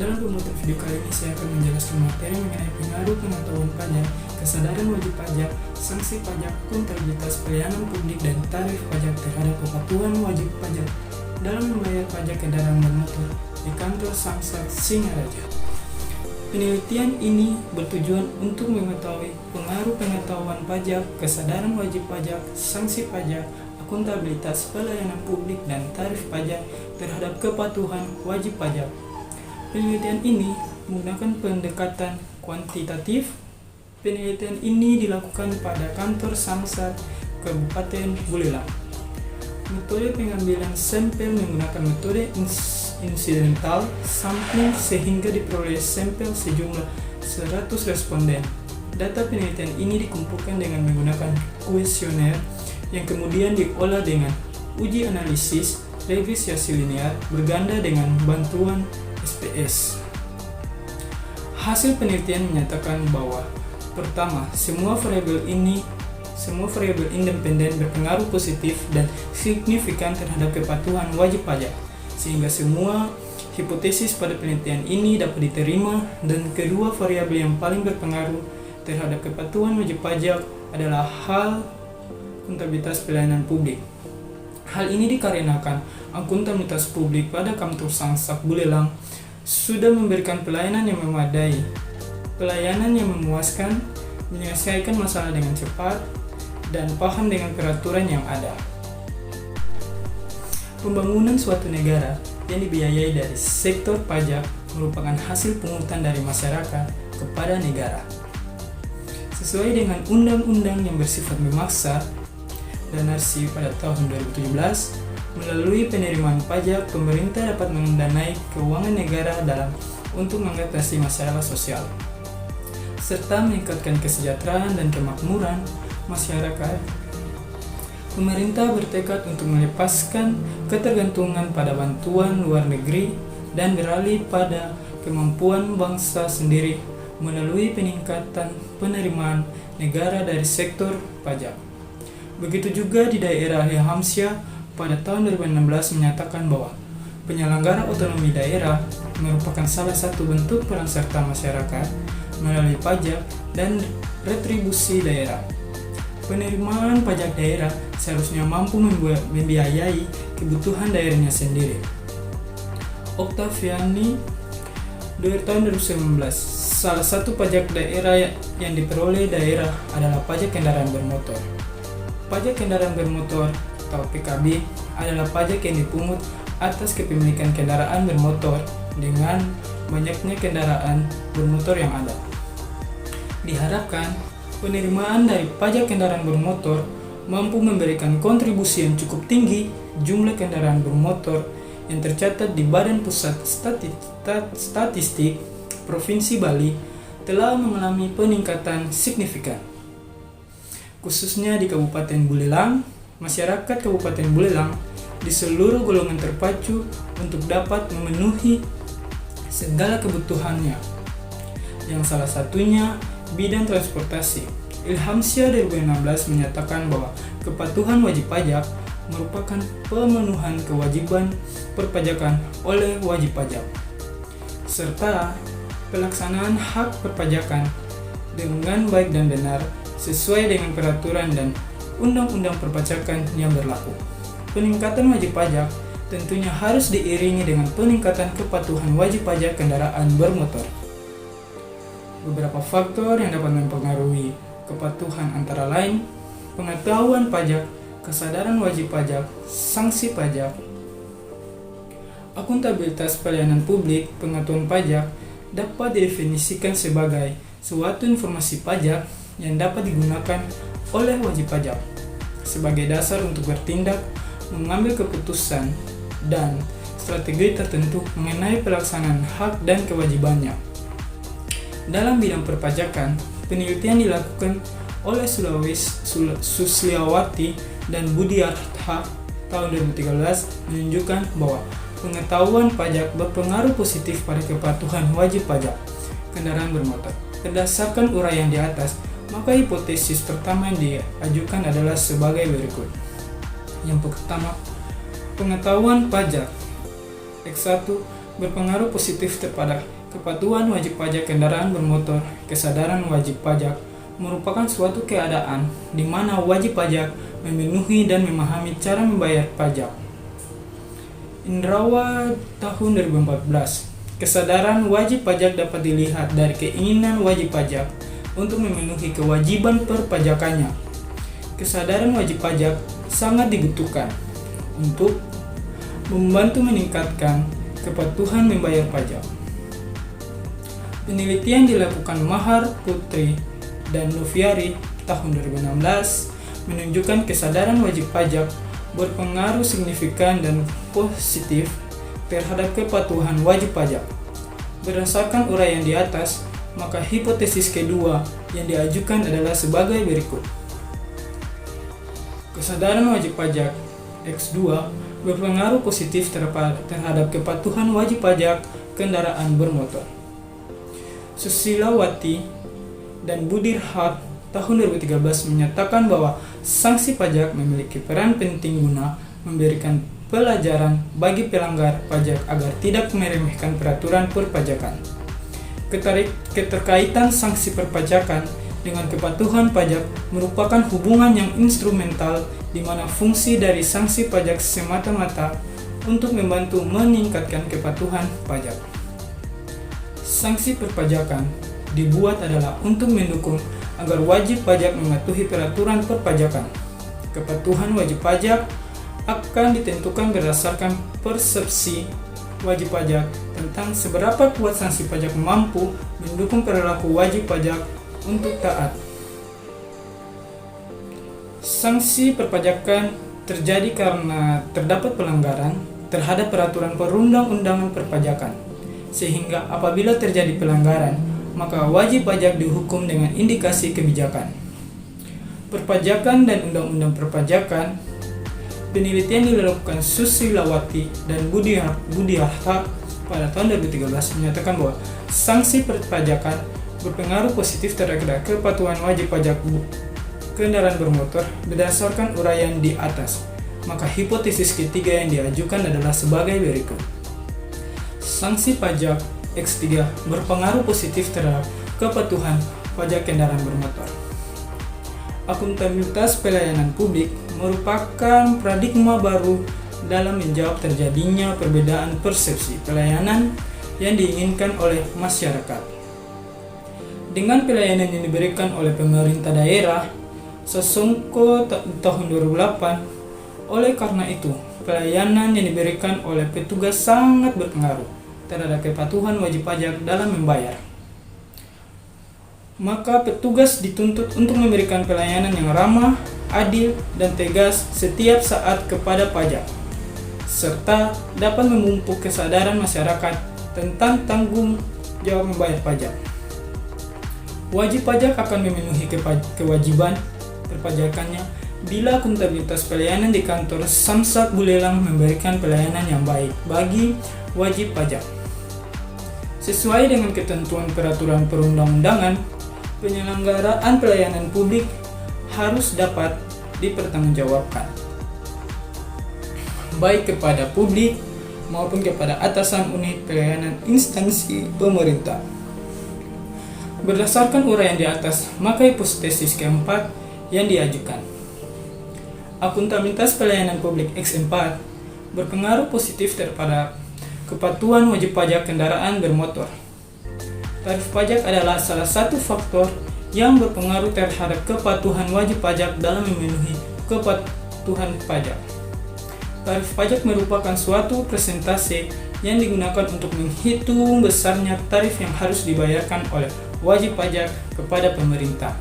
Dalam pembuatan video kali ini saya akan menjelaskan materi mengenai pengaruh pengetahuan pajak, kesadaran wajib pajak, sanksi pajak, akuntabilitas pelayanan publik, dan tarif pajak terhadap kepatuhan wajib pajak dalam membayar pajak kendaraan bermotor di kantor Samsat Singaraja. Penelitian ini bertujuan untuk mengetahui pengaruh pengetahuan pajak, kesadaran wajib pajak, sanksi pajak, akuntabilitas pelayanan publik, dan tarif pajak terhadap kepatuhan wajib pajak. Penelitian ini menggunakan pendekatan kuantitatif. Penelitian ini dilakukan pada kantor Samsat Kabupaten Buleleng. Metode pengambilan sampel menggunakan metode insidental sampling sehingga diperoleh sampel sejumlah 100 responden. Data penelitian ini dikumpulkan dengan menggunakan kuesioner yang kemudian diolah dengan uji analisis regresiasi linear berganda dengan bantuan SPS. Hasil penelitian menyatakan bahwa pertama, semua variabel independen berpengaruh positif dan signifikan terhadap kepatuhan wajib pajak, sehingga semua hipotesis pada penelitian ini dapat diterima. Dan kedua variabel yang paling berpengaruh terhadap kepatuhan wajib pajak adalah hal akuntabilitas pelayanan publik. Hal ini dikarenakan akuntabilitas publik pada kantor Samsat Buleleng sudah memberikan pelayanan yang memadai, pelayanan yang memuaskan, menyelesaikan masalah dengan cepat, dan paham dengan peraturan yang ada. Pembangunan suatu negara yang dibiayai dari sektor pajak merupakan hasil pungutan dari masyarakat kepada negara. Sesuai dengan undang-undang yang bersifat memaksa dan RC pada tahun 2017, melalui penerimaan pajak, pemerintah dapat mendanai keuangan negara untuk mengatasi masalah sosial, serta meningkatkan kesejahteraan dan kemakmuran masyarakat. Pemerintah bertekad untuk melepaskan ketergantungan pada bantuan luar negeri dan beralih pada kemampuan bangsa sendiri melalui peningkatan penerimaan negara dari sektor pajak. Begitu juga di daerah Ilhamsyah pada tahun 2016 menyatakan bahwa penyelenggara otonomi daerah merupakan salah satu bentuk peran serta masyarakat melalui pajak dan retribusi daerah. Penerimaan pajak daerah seharusnya mampu membiayai kebutuhan daerahnya sendiri. Oktaviani tahun 2019, salah satu pajak daerah yang diperoleh daerah adalah pajak kendaraan bermotor. Pajak kendaraan bermotor atau PKB adalah pajak yang dipungut atas kepemilikan kendaraan bermotor dengan banyaknya kendaraan bermotor yang ada. Diharapkan penerimaan dari pajak kendaraan bermotor mampu memberikan kontribusi yang cukup tinggi. Jumlah kendaraan bermotor yang tercatat di Badan Pusat Statistik Provinsi Bali telah mengalami peningkatan signifikan. Khususnya di Kabupaten Buleleng, masyarakat Kabupaten Buleleng di seluruh golongan terpacu untuk dapat memenuhi segala kebutuhannya, yang salah satunya bidang transportasi. Ilhamsyah 2016 menyatakan bahwa kepatuhan wajib pajak merupakan pemenuhan kewajiban perpajakan oleh wajib pajak, serta pelaksanaan hak perpajakan dengan baik dan benar sesuai dengan peraturan dan undang-undang perpajakan yang berlaku. Peningkatan wajib pajak tentunya harus diiringi dengan peningkatan kepatuhan wajib pajak kendaraan bermotor. Beberapa faktor yang dapat mempengaruhi kepatuhan antara lain pengetahuan pajak, kesadaran wajib pajak, sanksi pajak, akuntabilitas pelayanan publik. Pengetahuan pajak dapat didefinisikan sebagai suatu informasi pajak yang dapat digunakan oleh wajib pajak sebagai dasar untuk bertindak, mengambil keputusan, dan strategi tertentu mengenai pelaksanaan hak dan kewajibannya. Dalam bidang perpajakan, penelitian dilakukan oleh Susliawati dan Budiartha tahun 2013 menunjukkan bahwa pengetahuan pajak berpengaruh positif pada kepatuhan wajib pajak kendaraan bermotor. Berdasarkan uraian di atas, maka hipotesis pertama yang diajukan adalah sebagai berikut. Yang pertama, pengetahuan pajak. X1. berpengaruh positif terhadap kepatuhan wajib pajak kendaraan bermotor. Kesadaran wajib pajak merupakan suatu keadaan di mana wajib pajak memenuhi dan memahami cara membayar pajak. Indrawa tahun 2014. Kesadaran wajib pajak dapat dilihat dari keinginan wajib pajak untuk memenuhi kewajiban perpajakannya. Kesadaran wajib pajak sangat dibutuhkan untuk membantu meningkatkan kepatuhan membayar pajak. Penelitian dilakukan Mahar Putri dan Noviari tahun 2016 menunjukkan kesadaran wajib pajak berpengaruh signifikan dan positif terhadap kepatuhan wajib pajak. Berdasarkan uraian di atas, maka hipotesis kedua yang diajukan adalah sebagai berikut. Kesadaran wajib pajak X2 berpengaruh positif terhadap kepatuhan wajib pajak kendaraan bermotor. Susilawati dan Budirhat tahun 2013 menyatakan bahwa sanksi pajak memiliki peran penting guna memberikan pelajaran bagi pelanggar pajak agar tidak meremehkan peraturan perpajakan. Keterkaitan sanksi perpajakan dengan kepatuhan pajak merupakan hubungan yang instrumental di mana fungsi dari sanksi pajak semata-mata untuk membantu meningkatkan kepatuhan pajak. Sanksi perpajakan dibuat adalah untuk mendukung agar wajib pajak mematuhi peraturan perpajakan. Kepatuhan wajib pajak akan ditentukan berdasarkan persepsi wajib pajak tentang seberapa kuat sanksi pajak mampu mendukung perilaku wajib pajak untuk taat. Sanksi perpajakan terjadi karena terdapat pelanggaran terhadap peraturan perundang-undangan perpajakan, sehingga apabila terjadi pelanggaran, maka wajib pajak dihukum dengan indikasi kebijakan. Perpajakan dan undang-undang perpajakan. Penelitian dilakukan Susilawati dan Budiarta pada tahun 2013 menyatakan bahwa sanksi perpajakan berpengaruh positif terhadap kepatuhan wajib pajak kendaraan bermotor berdasarkan uraian di atas. Maka hipotesis ketiga yang diajukan adalah sebagai berikut. Sanksi pajak X3 berpengaruh positif terhadap kepatuhan pajak kendaraan bermotor. Akuntabilitas pelayanan publik merupakan paradigma baru dalam menjawab terjadinya perbedaan persepsi pelayanan yang diinginkan oleh masyarakat. Dengan pelayanan yang diberikan oleh pemerintah daerah, sesungguh tahun 2008, oleh karena itu, pelayanan yang diberikan oleh petugas sangat berpengaruh terhadap kepatuhan wajib pajak dalam membayar. Maka petugas dituntut untuk memberikan pelayanan yang ramah, adil, dan tegas setiap saat kepada pajak, serta dapat memupuk kesadaran masyarakat tentang tanggung jawab membayar pajak. Wajib pajak akan memenuhi kewajiban perpajakannya bila akuntabilitas pelayanan di kantor Samsat Bulelang memberikan pelayanan yang baik bagi wajib pajak. Sesuai dengan ketentuan peraturan perundang-undangan, penyelenggaraan pelayanan publik harus dapat dipertanggungjawabkan, baik kepada publik maupun kepada atasan unit pelayanan instansi pemerintah. Berdasarkan uraian di atas, maka hipotesis keempat yang diajukan. Akuntabilitas pelayanan publik X4 berpengaruh positif terhadap kepatuhan wajib pajak kendaraan bermotor. Tarif pajak adalah salah satu faktor yang berpengaruh terhadap kepatuhan wajib pajak dalam memenuhi kepatuhan pajak. Tarif pajak merupakan suatu persentase yang digunakan untuk menghitung besarnya tarif yang harus dibayarkan oleh wajib pajak kepada pemerintah.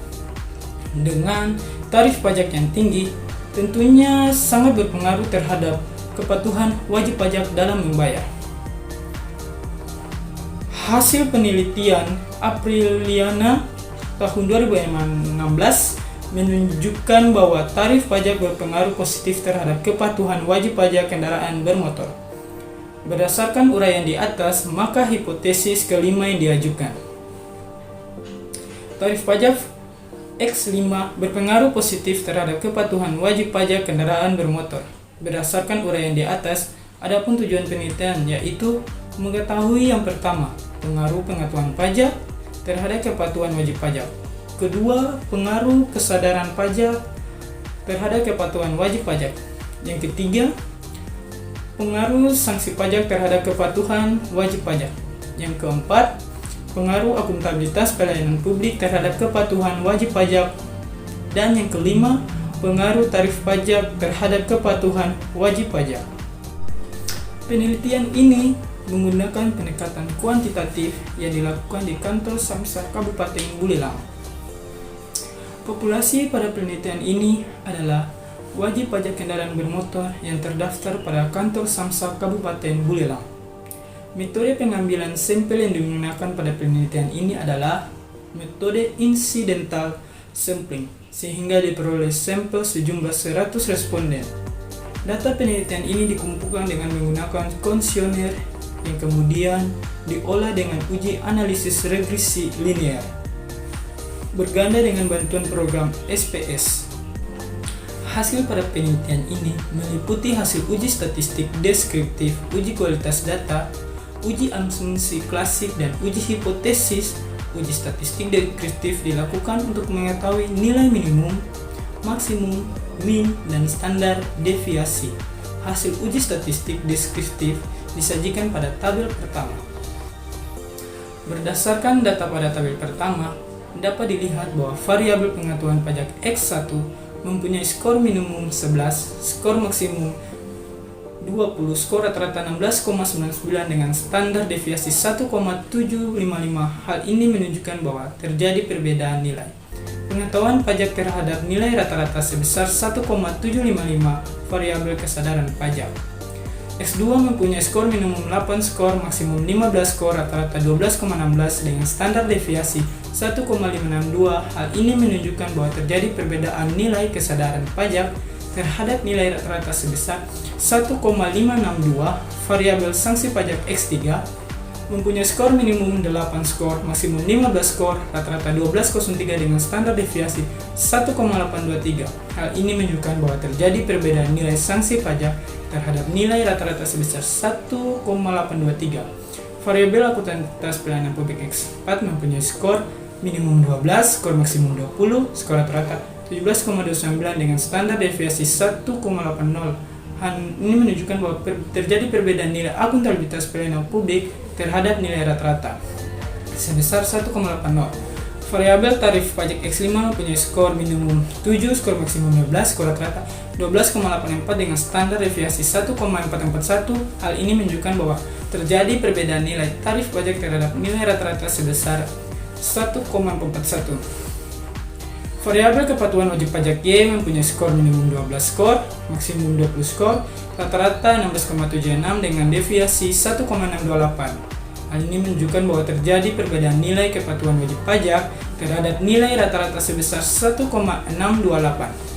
Dengan tarif pajak yang tinggi, tentunya sangat berpengaruh terhadap kepatuhan wajib pajak dalam membayar. Hasil penelitian Apriliana tahun 2016 menunjukkan bahwa tarif pajak berpengaruh positif terhadap kepatuhan wajib pajak kendaraan bermotor. Berdasarkan uraian di atas, maka hipotesis kelima yang diajukan. Tarif pajak X5 berpengaruh positif terhadap kepatuhan wajib pajak kendaraan bermotor. Berdasarkan uraian di atas, adapun tujuan penelitian yaitu Mengetahui yang pertama, pengaruh pengetahuan pajak terhadap kepatuhan wajib pajak. Kedua, pengaruh kesadaran pajak terhadap kepatuhan wajib pajak. Yang ketiga, pengaruh sanksi pajak terhadap kepatuhan wajib pajak. Yang keempat, pengaruh akuntabilitas pelayanan publik terhadap kepatuhan wajib pajak. Dan yang kelima, pengaruh tarif pajak terhadap kepatuhan wajib pajak. Penelitian ini menggunakan pendekatan kuantitatif yang dilakukan di kantor Samsat Kabupaten Buleleng. Populasi pada penelitian ini adalah wajib pajak kendaraan bermotor yang terdaftar pada kantor Samsat Kabupaten Buleleng. Metode pengambilan sampel yang digunakan pada penelitian ini adalah metode incidental sampling, sehingga diperoleh sampel sejumlah 100 responden. Data penelitian ini dikumpulkan dengan menggunakan kuesioner yang kemudian diolah dengan uji analisis regresi linear berganda dengan bantuan program SPS. Hasil pada penelitian ini meliputi hasil uji statistik deskriptif, uji kualitas data, uji asumsi klasik, dan uji hipotesis. Uji statistik deskriptif dilakukan untuk mengetahui nilai minimum, maksimum, min, dan standar deviasi. Hasil uji statistik deskriptif disajikan pada tabel pertama. Berdasarkan data pada tabel pertama, dapat dilihat bahwa variabel pengetahuan pajak X1 mempunyai skor minimum 11, skor maksimum 20, skor rata-rata 16,99 dengan standar deviasi 1,755. Hal ini menunjukkan bahwa terjadi perbedaan nilai pengetahuan pajak terhadap nilai rata-rata sebesar 1,755 variabel kesadaran pajak. X2 mempunyai skor minimum 8, skor maksimum 15, skor rata-rata 12,16 dengan standar deviasi 1,562. Hal ini menunjukkan bahwa terjadi perbedaan nilai kesadaran pajak terhadap nilai rata-rata sebesar 1,562. Variabel sanksi pajak X3 mempunyai skor minimum 8, skor maksimum 15, skor rata-rata 12,03 dengan standar deviasi 1,823. Hal ini menunjukkan bahwa terjadi perbedaan nilai sanksi pajak terhadap nilai rata-rata sebesar 1,823. Variabel akuntabilitas pelayanan publik X4 mempunyai skor minimum 12, skor maksimum 20, skor rata-rata 17,29 dengan standar deviasi 1,80. Hal ini menunjukkan bahwa terjadi perbedaan nilai akuntabilitas pelayanan publik terhadap nilai rata-rata sebesar 1,80. Variabel tarif pajak X5 mempunyai skor minimum 7, skor maksimum 15, skor rata-rata 12,84 dengan standar deviasi 1,441. Hal ini menunjukkan bahwa terjadi perbedaan nilai tarif pajak terhadap nilai rata-rata sebesar 1,441. Variabel kepatuhan wajib pajak Y mempunyai skor minimum 12 skor, maksimum 20 skor, rata-rata 16,76 dengan deviasi 1,628. Hal ini menunjukkan bahwa terjadi perbedaan nilai kepatuhan wajib pajak terhadap nilai rata-rata sebesar 1,628.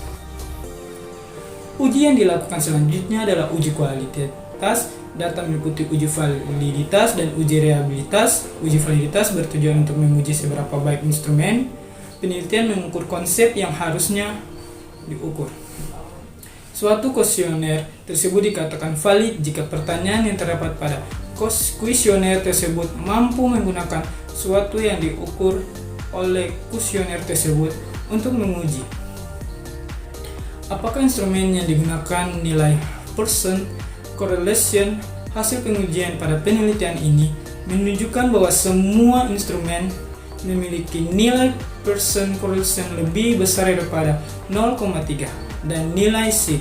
Uji yang dilakukan selanjutnya adalah uji kualitas data meliputi uji validitas dan uji reliabilitas. Uji validitas bertujuan untuk menguji seberapa baik instrumen penelitian mengukur konsep yang harusnya diukur. Suatu kuesioner tersebut dikatakan valid jika pertanyaan yang terdapat pada kuesioner tersebut mampu menggunakan suatu yang diukur oleh kuesioner tersebut untuk menguji apakah instrumen yang digunakan nilai Pearson correlation. Hasil pengujian pada penelitian ini menunjukkan bahwa semua instrumen memiliki nilai Pearson correlation lebih besar daripada 0,3 dan nilai C.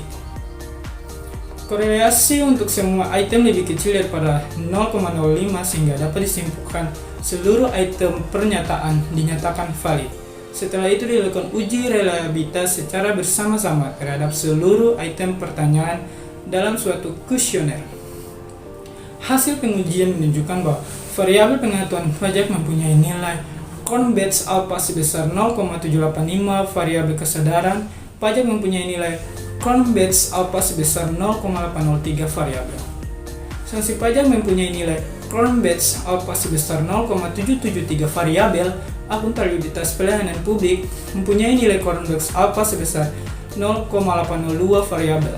Korelasi untuk semua item lebih kecil daripada 0,05 sehingga dapat disimpulkan seluruh item pernyataan dinyatakan valid. Setelah itu dilakukan uji reliabilitas secara bersama-sama terhadap seluruh item pertanyaan dalam suatu kuesioner. Hasil pengujian menunjukkan bahwa variabel pengetahuan pajak mempunyai nilai Cron-Betz alpha sebesar 0,785, variabel kesadaran pajak mempunyai nilai Cron-Betz alpha sebesar 0,803 variabel. Sanksi pajak mempunyai nilai Cron-Betz alpha sebesar 0,773 variabel. Akuntabilitas pelayanan publik mempunyai nilai Cron-Betz alpha sebesar 0,802 variabel.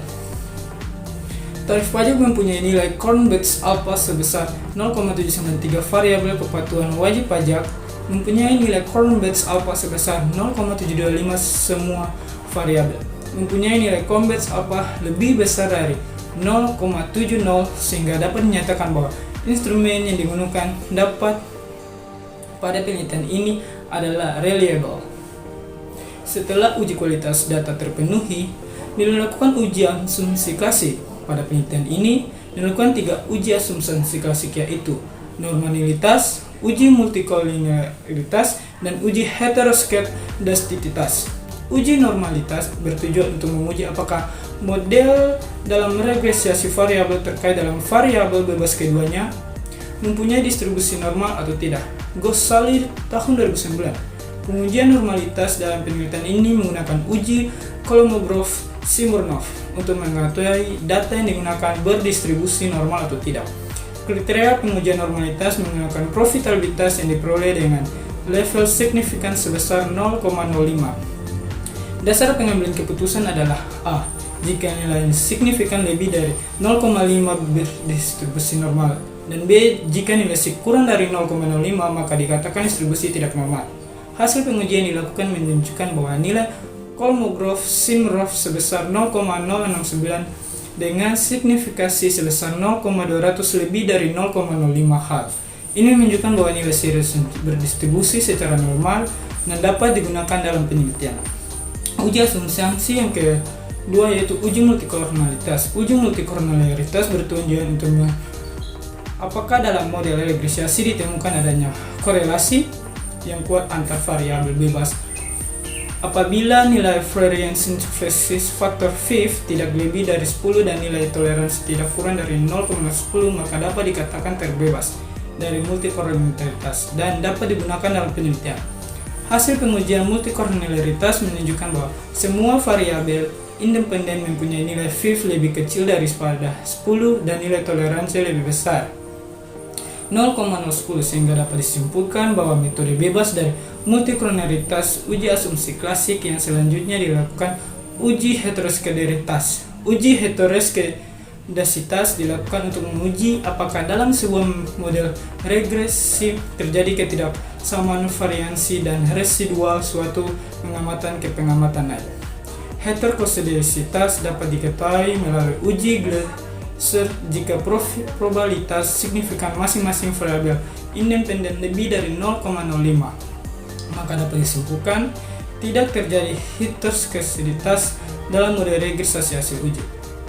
Tarif pajak mempunyai nilai Cornbets alpha sebesar 0,793. Variabel kepatuhan wajib pajak mempunyai nilai Cornbets alpha sebesar 0,725. Semua variabel mempunyai nilai Cornbets alpha lebih besar dari 0,70 sehingga dapat dinyatakan bahwa instrumen yang digunakan dapat pada penelitian ini adalah reliable. Setelah uji kualitas data terpenuhi, dilakukan uji asumsi klasik. Pada penelitian ini dilakukan 3 uji asumsi klasik, yaitu normalitas, uji multikolinearitas, dan uji heteroskedastisitas. Uji normalitas bertujuan untuk menguji apakah model dalam regresiasi variabel terkait dalam variabel bebas keduanya mempunyai distribusi normal atau tidak. Gosali tahun 2009. Pengujian normalitas dalam penelitian ini menggunakan uji Kolmogorov-Smirnov untuk mengetahui data yang digunakan berdistribusi normal atau tidak. Kriteria pengujian normalitas menggunakan profitabilitas yang diperoleh dengan level signifikan sebesar 0,05. Dasar pengambilan keputusan adalah A. Jika nilai signifikan lebih dari 0,5 berdistribusi normal, dan B. Jika nilai kurang dari 0,05 maka dikatakan distribusi tidak normal. Hasil pengujian dilakukan menunjukkan bahwa nilai Kolmogorov-Smirnov sebesar 0,069 dengan signifikasi sebesar 0,200 lebih dari 0,05 hal. Ini menunjukkan bahwa nilai serius berdistribusi secara normal dan dapat digunakan dalam penelitian. Uji asumsi yang kedua yaitu uji multikolinearitas. Uji multikolinearitas bertujuan untuk apakah dalam model regresiasi ditemukan adanya korelasi yang kuat antar variabel bebas. Apabila nilai variance synthesis faktor Fifth tidak lebih dari 10 dan nilai toleransi tidak kurang dari 0,10 maka dapat dikatakan terbebas dari multikolinearitas dan dapat digunakan dalam penelitian. Hasil pengujian multikolinearitas menunjukkan bahwa semua variabel independen mempunyai nilai Fifth lebih kecil daripada 10 dan nilai toleransi lebih besar 0,010 sehingga dapat disimpulkan bahwa metode bebas dari multikolinearitas. Uji asumsi klasik yang selanjutnya dilakukan uji heteroskedaritas. Uji heteroskedasitas dilakukan untuk menguji apakah dalam sebuah model regresif terjadi ketidaksamaan variansi dan residual suatu pengamatan ke pengamatan lain. Heteroskedasitas dapat diketahui melalui uji jika probabilitas signifikan masing-masing variabel independen lebih dari 0,05 maka dapat disimpulkan tidak terjadi heteroskedasitas dalam model regresiasi hasil uji.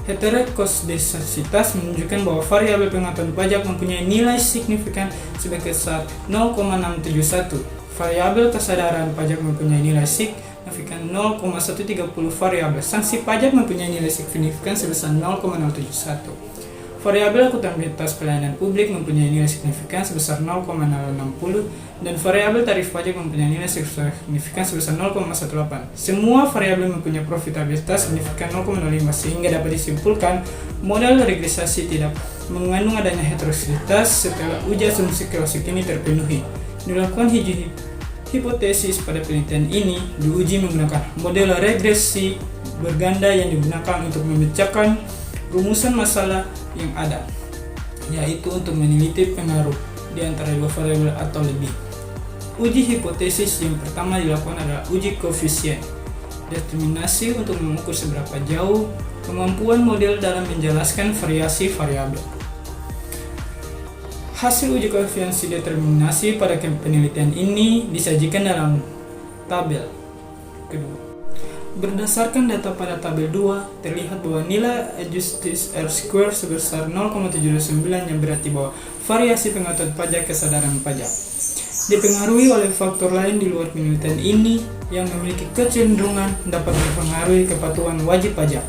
Heteroskedasitas menunjukkan bahwa variabel pengetahuan pajak mempunyai nilai signifikan sebesar 0,671. Variabel kesadaran pajak mempunyai nilai signifikan 0,130. Variabel sanksi pajak mempunyai nilai signifikan sebesar 0,071. Variabel akuntabilitas pelayanan publik mempunyai nilai signifikan sebesar 0,060 dan variabel tarif pajak mempunyai nilai signifikan sebesar 0,18. Semua variabel mempunyai profitabilitas signifikan 0,05 sehingga dapat disimpulkan model regresiasi tidak mengandung adanya heteroskedasitas setelah uji asumsi klasik ini terpenuhi. Dilakukan hipotesis pada penelitian ini diuji menggunakan model regresi berganda yang digunakan untuk memecahkan rumusan masalah yang ada, yaitu untuk meneliti pengaruh di antara dua variabel atau lebih. Uji hipotesis yang pertama dilakukan adalah uji koefisien determinasi untuk mengukur seberapa jauh kemampuan model dalam menjelaskan variasi variabel. Hasil uji koefisien determinasi pada penelitian ini disajikan dalam tabel kedua. Berdasarkan data pada tabel 2, terlihat bahwa nilai adjusted R-square sebesar 0,79 yang berarti bahwa variasi pengetahuan pajak kesadaran pajak dipengaruhi oleh faktor lain di luar penelitian ini yang memiliki kecenderungan dapat mempengaruhi kepatuhan wajib pajak.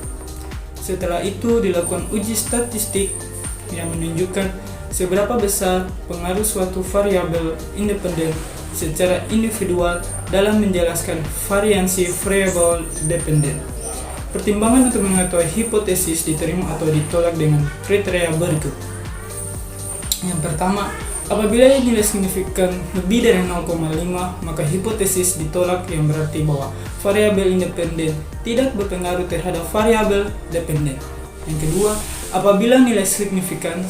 Setelah itu dilakukan uji statistik yang menunjukkan seberapa besar pengaruh suatu variabel independen secara individual dalam menjelaskan variansi variabel dependen. Pertimbangan untuk mengetahui hipotesis diterima atau ditolak dengan kriteria berikut. Yang pertama, apabila nilai signifikan lebih dari 0,5 maka hipotesis ditolak yang berarti bahwa variabel independen tidak berpengaruh terhadap variabel dependen. Yang kedua, Apabila nilai signifikan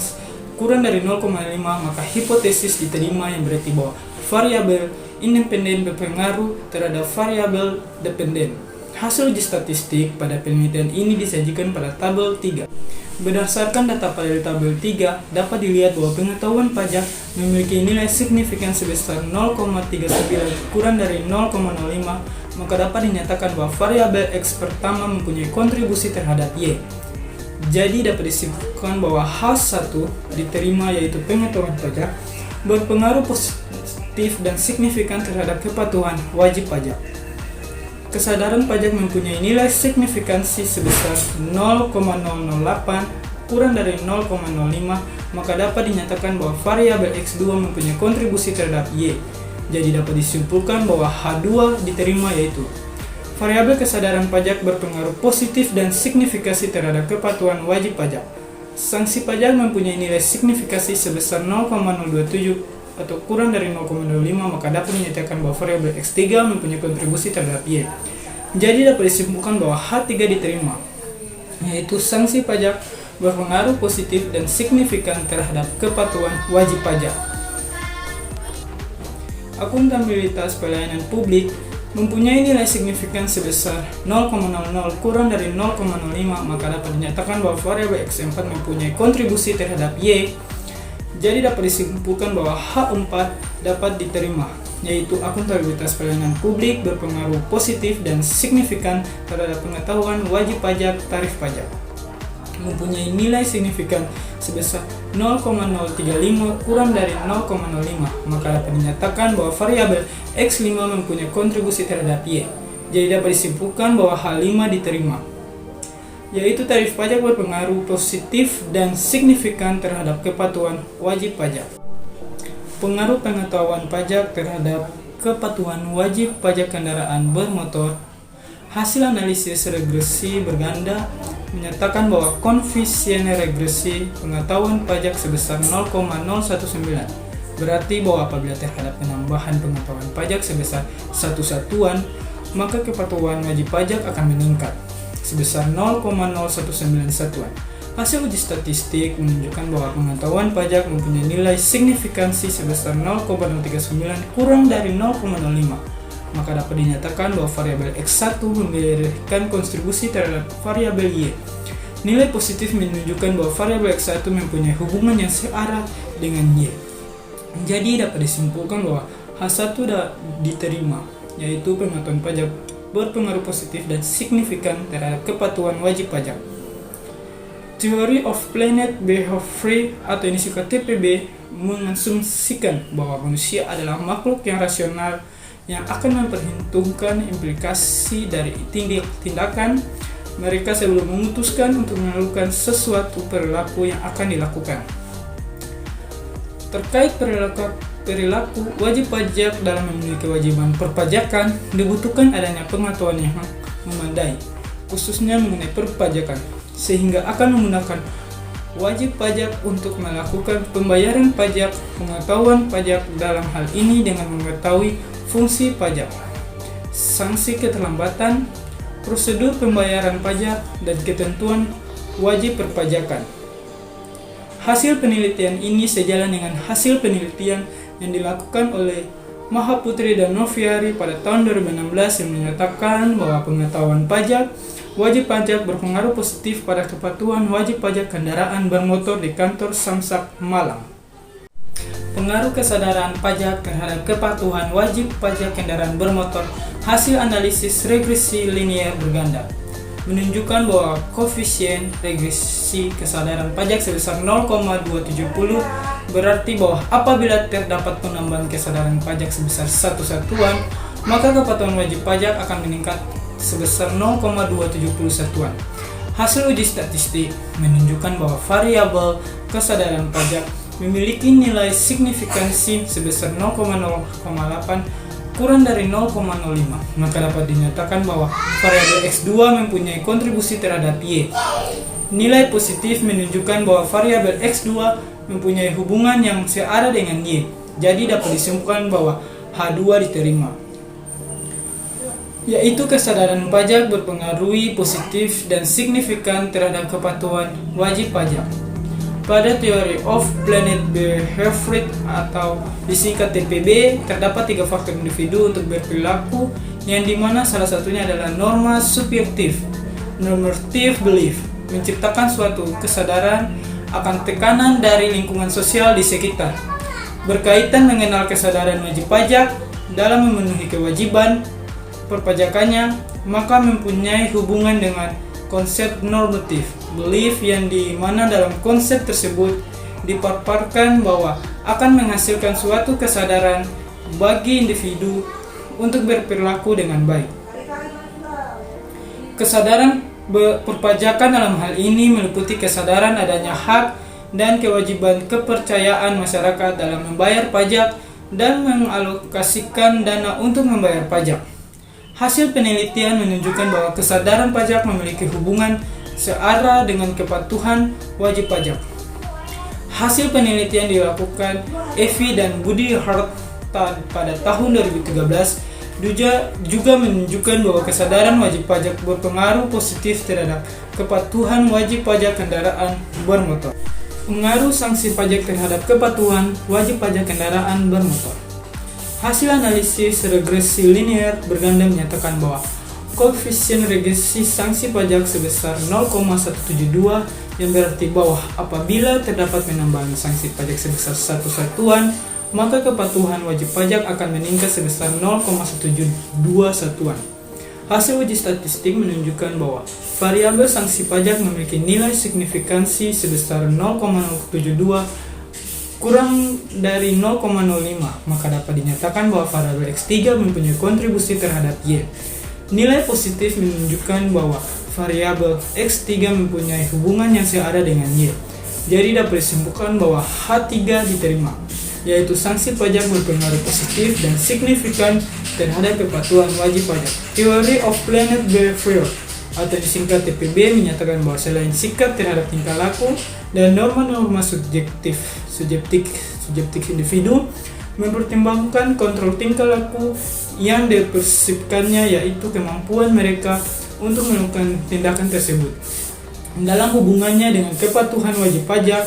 kurang dari 0,5, maka hipotesis diterima yang berarti bahwa variabel independen berpengaruh terhadap variabel dependen. Hasil uji statistik pada penelitian ini disajikan pada tabel 3. Berdasarkan data pada tabel 3, dapat dilihat bahwa pengetahuan pajak memiliki nilai signifikan sebesar 0,39 kurang dari 0,05, maka dapat dinyatakan bahwa variabel X pertama mempunyai kontribusi terhadap Y. Jadi dapat disimpulkan bahwa H1 diterima, yaitu pengetahuan pajak, berpengaruh positif dan signifikan terhadap kepatuhan wajib pajak. Kesadaran pajak mempunyai nilai signifikansi sebesar 0,008 kurang dari 0,05, maka dapat dinyatakan bahwa variabel X2 mempunyai kontribusi terhadap Y. Jadi dapat disimpulkan bahwa H2 diterima, yaitu variabel kesadaran pajak berpengaruh positif dan signifikasi terhadap kepatuhan wajib pajak. Sanksi pajak mempunyai nilai signifikasi sebesar 0,027 atau kurang dari 0,05, maka dapat dinyatakan bahwa variabel X3 mempunyai kontribusi terhadap Y. Jadi dapat disimpulkan bahwa H3 diterima, yaitu sanksi pajak berpengaruh positif dan signifikan terhadap kepatuhan wajib pajak. Akuntabilitas pelayanan publik mempunyai nilai signifikan sebesar 0,00 kurang dari 0,05, maka dapat dinyatakan bahwa variabel X4 mempunyai kontribusi terhadap Y. Jadi dapat disimpulkan bahwa H4 dapat diterima, yaitu akuntabilitas pelayanan publik berpengaruh positif dan signifikan terhadap pengetahuan wajib pajak tarif pajak. Mempunyai nilai signifikan sebesar 0,035 kurang dari 0,05, maka dapat dinyatakan bahwa variabel X5 mempunyai kontribusi terhadap Y. Jadi dapat disimpulkan bahwa H5 diterima, yaitu tarif pajak berpengaruh positif dan signifikan terhadap kepatuhan wajib pajak. Pengaruh pengetahuan pajak terhadap kepatuhan wajib pajak kendaraan bermotor. Hasil analisis regresi berganda menyatakan bahwa koefisien regresi pengetahuan pajak sebesar 0,019. Berarti bahwa apabila terhadap penambahan pengetahuan pajak sebesar 1 satuan, maka kepatuhan wajib pajak akan meningkat sebesar 0,019 satuan. Hasil uji statistik menunjukkan bahwa pengetahuan pajak mempunyai nilai signifikansi sebesar 0,039 kurang dari 0,05, maka dapat dinyatakan bahwa variabel X1 memberikan kontribusi terhadap variabel Y. Nilai positif menunjukkan bahwa variabel X1 mempunyai hubungan yang searah dengan Y. Jadi dapat disimpulkan bahwa H1 diterima, yaitu pengetahuan pajak berpengaruh positif dan signifikan terhadap kepatuhan wajib pajak. Theory of Planet Behavior atau yang disingkat TPB mengasumsikan bahwa manusia adalah makhluk yang rasional yang akan memperhitungkan implikasi dari tindakan mereka sebelum memutuskan untuk melakukan sesuatu perilaku yang akan dilakukan. Terkait perilaku wajib pajak dalam memenuhi kewajiban perpajakan, dibutuhkan adanya pengetahuan yang memadai, khususnya mengenai perpajakan, sehingga akan menggunakan wajib pajak untuk melakukan pembayaran pajak. Pengetahuan pajak dalam hal ini dengan mengetahui fungsi pajak, sanksi keterlambatan, prosedur pembayaran pajak, dan ketentuan wajib perpajakan. Hasil penelitian ini sejalan dengan hasil penelitian yang dilakukan oleh Mahaputri dan Noviari pada tahun 2016 yang menyatakan bahwa pengetahuan pajak wajib pajak berpengaruh positif pada kepatuhan wajib pajak kendaraan bermotor di kantor Samsat Malang. Pengaruh kesadaran pajak terhadap kepatuhan wajib pajak kendaraan bermotor. Hasil analisis regresi linier berganda menunjukkan bahwa koefisien regresi kesadaran pajak sebesar 0,270, berarti bahwa apabila terdapat penambahan kesadaran pajak sebesar 1 satuan, maka kepatuhan wajib pajak akan meningkat sebesar 0,270 satuan. Hasil uji statistik menunjukkan bahwa variabel kesadaran pajak memiliki nilai signifikansi sebesar 0,008 kurang dari 0,05, maka dapat dinyatakan bahwa variabel X2 mempunyai kontribusi terhadap Y. Nilai positif menunjukkan bahwa variabel X2 mempunyai hubungan yang searah dengan Y. Jadi dapat disimpulkan bahwa H2 diterima. yaitu kesadaran pajak berpengaruh positif dan signifikan terhadap kepatuhan wajib pajak. Pada teori of Planet Behavior atau disingkat TPB, terdapat 3 faktor individu untuk berperilaku yang dimana salah satunya adalah norma subjektif, normative belief, menciptakan suatu kesadaran akan tekanan dari lingkungan sosial di sekitar, berkaitan mengenal kesadaran wajib pajak dalam memenuhi kewajiban perpajakannya, maka mempunyai hubungan dengan konsep normative belief yang dimana dalam konsep tersebut dipaparkan bahwa akan menghasilkan suatu kesadaran bagi individu untuk berperilaku dengan baik. Kesadaran perpajakan dalam hal ini meliputi kesadaran adanya hak dan kewajiban kepercayaan masyarakat dalam membayar pajak dan mengalokasikan dana untuk membayar pajak. Hasil penelitian menunjukkan bahwa kesadaran pajak memiliki hubungan searah dengan kepatuhan wajib pajak. Hasil penelitian dilakukan Evi dan Budi Harta pada tahun 2013 juga menunjukkan bahwa kesadaran wajib pajak berpengaruh positif terhadap kepatuhan wajib pajak kendaraan bermotor. Pengaruh sanksi pajak terhadap kepatuhan wajib pajak kendaraan bermotor. Hasil analisis regresi linear berganda menyatakan bahwa koefisien regresi sanksi pajak sebesar 0,172 yang berarti bahwa apabila terdapat penambahan sanksi pajak sebesar 1 satuan, maka kepatuhan wajib pajak akan meningkat sebesar 0,172 satuan. Hasil uji statistik menunjukkan bahwa variabel sanksi pajak memiliki nilai signifikansi sebesar 0,072 kurang dari 0,05, maka dapat dinyatakan bahwa variabel X3 mempunyai kontribusi terhadap Y. Nilai positif menunjukkan bahwa variabel X3 mempunyai hubungan yang searah dengan Y. Jadi dapat disimpulkan bahwa H3 diterima, yaitu sanksi pajak berpengaruh positif dan signifikan terhadap kepatuhan wajib pajak. Theory of Planet Behavior atau disingkat TPB menyatakan bahwa selain sikap terhadap tingkah laku dan norma-norma subjektif individu, mempertimbangkan kontrol tingkah laku yang dipersepsikannya, yaitu kemampuan mereka untuk melakukan tindakan tersebut dalam hubungannya dengan kepatuhan wajib pajak,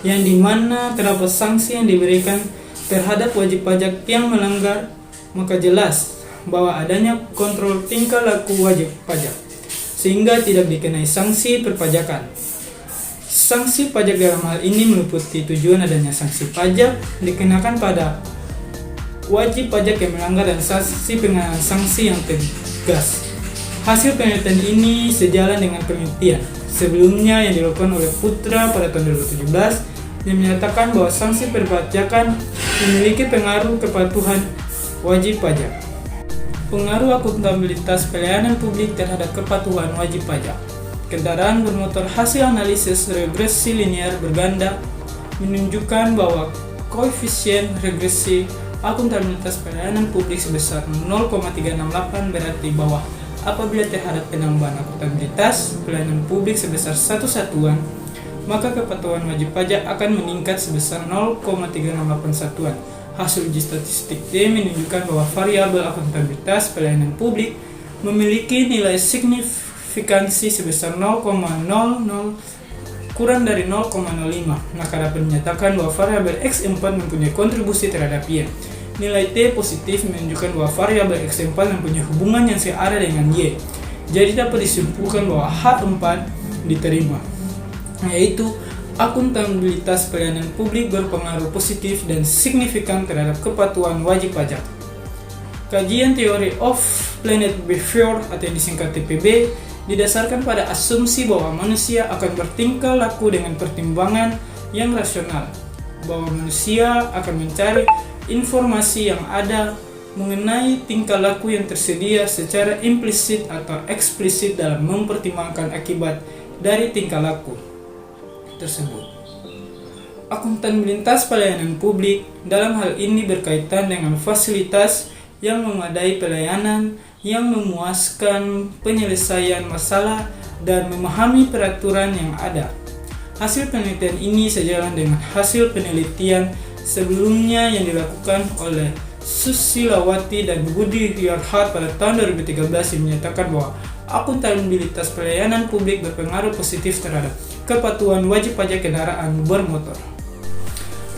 yang dimana terdapat sanksi yang diberikan terhadap wajib pajak yang melanggar, maka jelas bahwa adanya kontrol tingkah laku wajib pajak sehingga tidak dikenai sanksi perpajakan. Sanksi pajak dalam hal ini meliputi tujuan adanya sanksi pajak dikenakan pada wajib pajak yang melanggar dan sanksi pengenaan sanksi yang tegas. Hasil penelitian ini sejalan dengan penelitian sebelumnya yang dilakukan oleh Putra pada tahun 2017 yang menyatakan bahwa sanksi perpajakan memiliki pengaruh kepatuhan wajib pajak. Pengaruh akuntabilitas pelayanan publik terhadap kepatuhan wajib pajak. Kendaraan bermotor. Hasil analisis regresi linear berganda menunjukkan bahwa koefisien regresi akuntabilitas pelayanan publik sebesar 0,368 berarti bahwa apabila terhadap penambahan akuntabilitas pelayanan publik sebesar 1 satuan, maka kepatuhan wajib pajak akan meningkat sebesar 0,368 satuan. Hasil uji statistik D menunjukkan bahwa variabel akuntabilitas pelayanan publik memiliki nilai signifikansi sebesar 0,00 kurang dari 0,05, maka dapat dinyatakan bahwa variabel X4 mempunyai kontribusi terhadap Y. Nilai T positif menunjukkan bahwa variabel X4 mempunyai hubungan yang searah dengan Y. Jadi dapat disimpulkan bahwa H4 diterima, yaitu akuntabilitas pelayanan publik berpengaruh positif dan signifikan terhadap kepatuhan wajib pajak. Kajian teori of Planet Behavior atau yang disingkat TPB didasarkan pada asumsi bahwa manusia akan bertingkah laku dengan pertimbangan yang rasional, bahwa manusia akan mencari informasi yang ada mengenai tingkah laku yang tersedia secara implisit atau eksplisit dalam mempertimbangkan akibat dari tingkah laku tersebut. Akuntabilitas pelayanan publik dalam hal ini berkaitan dengan fasilitas yang memadai, pelayanan yang memuaskan, penyelesaian masalah, dan memahami peraturan yang ada. Hasil penelitian ini sejalan dengan hasil penelitian sebelumnya yang dilakukan oleh Susilawati dan Budi Riyarhat pada tahun 2013 yang menyatakan bahwa akuntabilitas pelayanan publik berpengaruh positif terhadap kepatuhan wajib pajak kendaraan bermotor.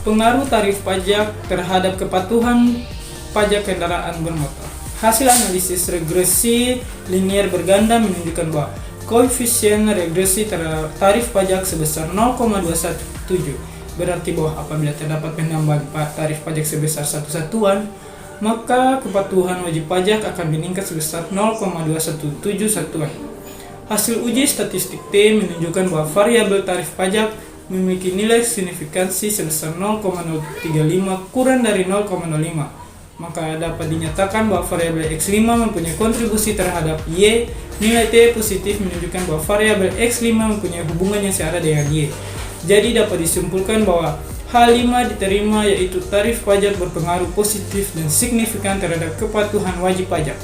Pengaruh tarif pajak terhadap kepatuhan pajak kendaraan bermotor. Hasil analisis regresi linear berganda menunjukkan bahwa koefisien regresi terhadap tarif pajak sebesar 0,217 berarti bahwa apabila terdapat penambahan tarif pajak sebesar satu satuan, maka kepatuhan wajib pajak akan meningkat sebesar 0,217 satuan. Hasil uji statistik T menunjukkan bahwa variabel tarif pajak memiliki nilai signifikansi sebesar 0,035 kurang dari 0,05. Maka dapat dinyatakan bahwa variabel X5 mempunyai kontribusi terhadap Y. Nilai T positif menunjukkan bahwa variabel X5 mempunyai hubungan yang searah dengan Y. Jadi dapat disimpulkan bahwa H5 diterima, yaitu tarif pajak berpengaruh positif dan signifikan terhadap kepatuhan wajib pajak.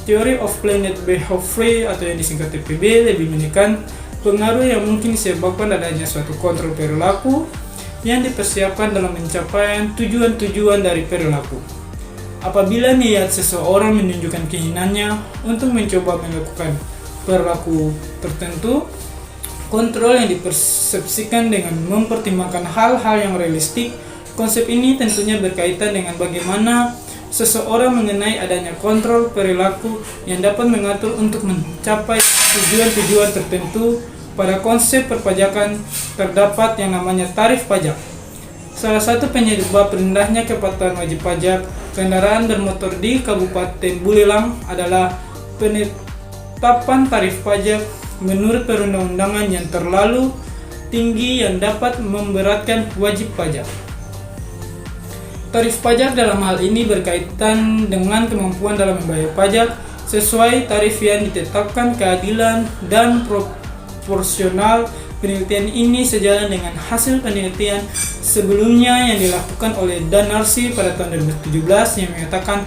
Theory of Planned Behavior atau yang disingkat TPB lebih menekan pengaruh yang mungkin disebabkan adanya suatu kontrol perilaku yang dipersiapkan dalam pencapaian tujuan-tujuan dari perilaku. Apabila niat seseorang menunjukkan keinginannya untuk mencoba melakukan perilaku tertentu, kontrol yang dipersepsikan dengan mempertimbangkan hal-hal yang realistik. Konsep ini tentunya berkaitan dengan bagaimana seseorang mengenai adanya kontrol perilaku yang dapat mengatur untuk mencapai tujuan-tujuan tertentu. Pada konsep perpajakan terdapat yang namanya tarif pajak. Salah satu penyebab rendahnya kepatuhan wajib pajak kendaraan bermotor di Kabupaten Buleleng adalah penetapan tarif pajak menurut perundang-undangan yang terlalu tinggi yang dapat memberatkan wajib pajak. Tarif pajak dalam hal ini berkaitan dengan kemampuan dalam membayar pajak sesuai tarif yang ditetapkan keadilan dan proporsional. Penelitian ini sejalan dengan hasil penelitian sebelumnya yang dilakukan oleh Danarsi pada tahun 2017 yang menyatakan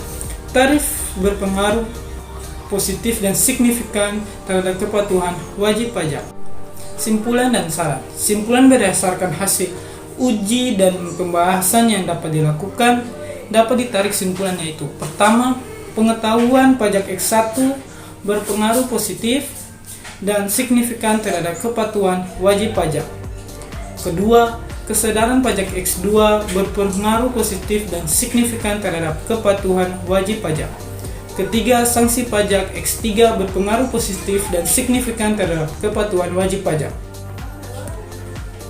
tarif berpengaruh positif dan signifikan terhadap kepatuhan wajib pajak. Simpulan dan saran. Simpulan berdasarkan hasil uji dan pembahasan yang dapat dilakukan dapat ditarik simpulan, yaitu pertama, pengetahuan pajak X1 berpengaruh positif dan signifikan terhadap kepatuhan wajib pajak. Kedua, kesadaran pajak X2 berpengaruh positif dan signifikan terhadap kepatuhan wajib pajak. Ketiga, sanksi pajak X3 berpengaruh positif dan signifikan terhadap kepatuhan wajib pajak.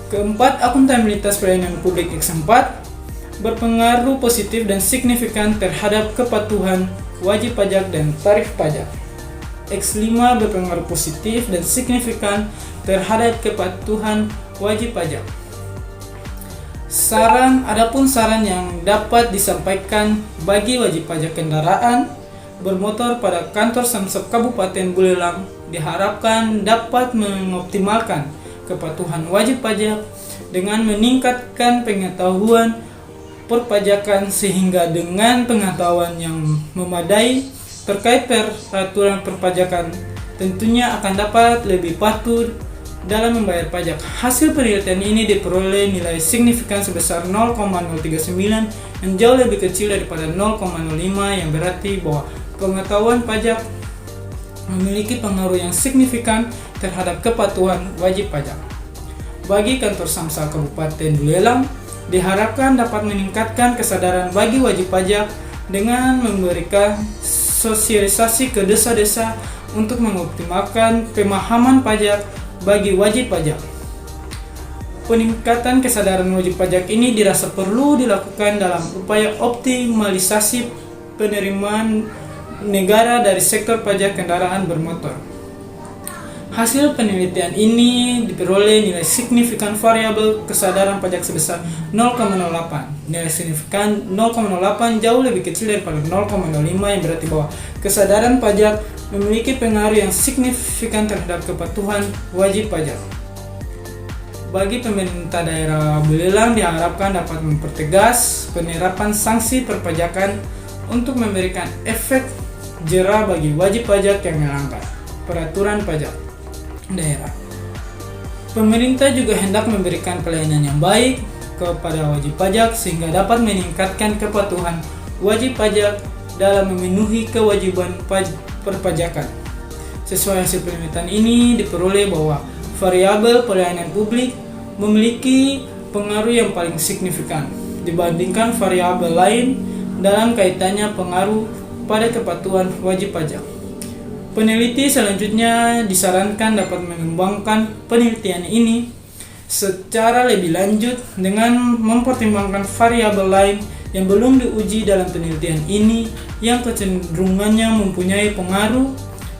Keempat, akuntabilitas pelayanan publik X4 berpengaruh positif dan signifikan terhadap kepatuhan wajib pajak dan tarif pajak. X5 berpengaruh positif dan signifikan terhadap kepatuhan wajib pajak. Adapun saran yang dapat disampaikan bagi wajib pajak kendaraan bermotor pada kantor Samsat Kabupaten Buleleng diharapkan dapat mengoptimalkan kepatuhan wajib pajak dengan meningkatkan pengetahuan perpajakan sehingga dengan pengetahuan yang memadai terkait peraturan perpajakan tentunya akan dapat lebih patuh dalam membayar pajak. Hasil penelitian ini diperoleh nilai signifikan sebesar 0,039 yang jauh lebih kecil daripada 0,05 yang berarti bahwa pengetahuan pajak memiliki pengaruh yang signifikan terhadap kepatuhan wajib pajak. Bagi kantor Samsat Kabupaten Buleleng diharapkan dapat meningkatkan kesadaran bagi wajib pajak dengan memberikan sosialisasi ke desa-desa untuk mengoptimalkan pemahaman pajak bagi wajib pajak. Peningkatan kesadaran wajib pajak ini dirasa perlu dilakukan dalam upaya optimalisasi penerimaan negara dari sektor pajak kendaraan bermotor. Hasil penelitian ini diperoleh nilai signifikan variabel kesadaran pajak sebesar 0,08. Nilai signifikan 0,08 jauh lebih kecil daripada 0,05 yang berarti bahwa kesadaran pajak memiliki pengaruh yang signifikan terhadap kepatuhan wajib pajak. Bagi pemerintah daerah Buleleng diharapkan dapat mempertegas penerapan sanksi perpajakan untuk memberikan efek jera bagi wajib pajak yang melanggar peraturan pajak daerah. Pemerintah juga hendak memberikan pelayanan yang baik kepada wajib pajak sehingga dapat meningkatkan kepatuhan wajib pajak dalam memenuhi kewajiban perpajakan. Sesuai hasil penelitian ini diperoleh bahwa variabel pelayanan publik memiliki pengaruh yang paling signifikan dibandingkan variabel lain dalam kaitannya pengaruh pada kepatuhan wajib pajak. Peneliti selanjutnya disarankan dapat mengembangkan penelitian ini secara lebih lanjut dengan mempertimbangkan variabel lain yang belum diuji dalam penelitian ini yang kecenderungannya mempunyai pengaruh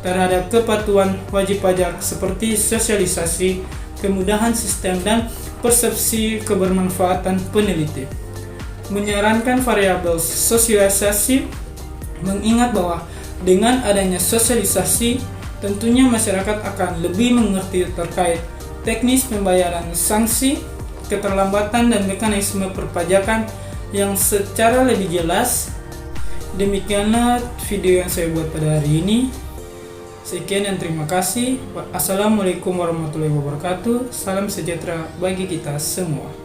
terhadap kepatuhan wajib pajak seperti sosialisasi, kemudahan sistem, dan persepsi kebermanfaatan peneliti. Menyarankan variabel sosialisasi mengingat bahwa dengan adanya sosialisasi tentunya masyarakat akan lebih mengerti terkait teknis pembayaran sanksi, keterlambatan, dan mekanisme perpajakan yang secara lebih jelas. Demikianlah video yang saya buat pada hari ini. Sekian dan terima kasih. Assalamualaikum warahmatullahi wabarakatuh. Salam sejahtera bagi kita semua.